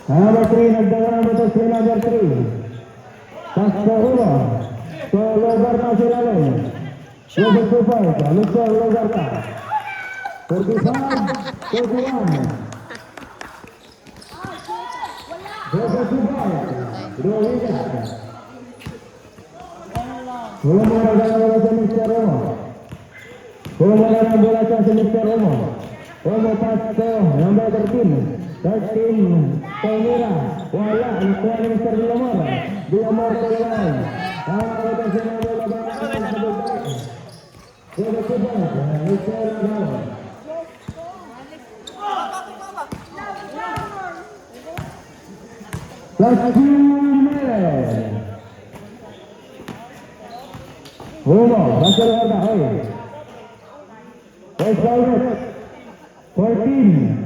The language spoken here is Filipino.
Number 3, nagdawa ng ito si number 3. Pasto Hugo. So, Logarta si Lalong. Number 25, Mr. Logarta. 45, 41. 45, Rohiga. Belum mengalami bola si Mr. Romo. Belum mengalami bola si Mr. Romo. Romo Pasto, number 13. 13, Tomira, wala, nakuha ni Mr. Villamor. Villamor ke lawan. Ito si bola bola sa bubay. Bola sa bubay, Mr. Villamor. Laksumere. Romo, Basel Warda, oi. 14.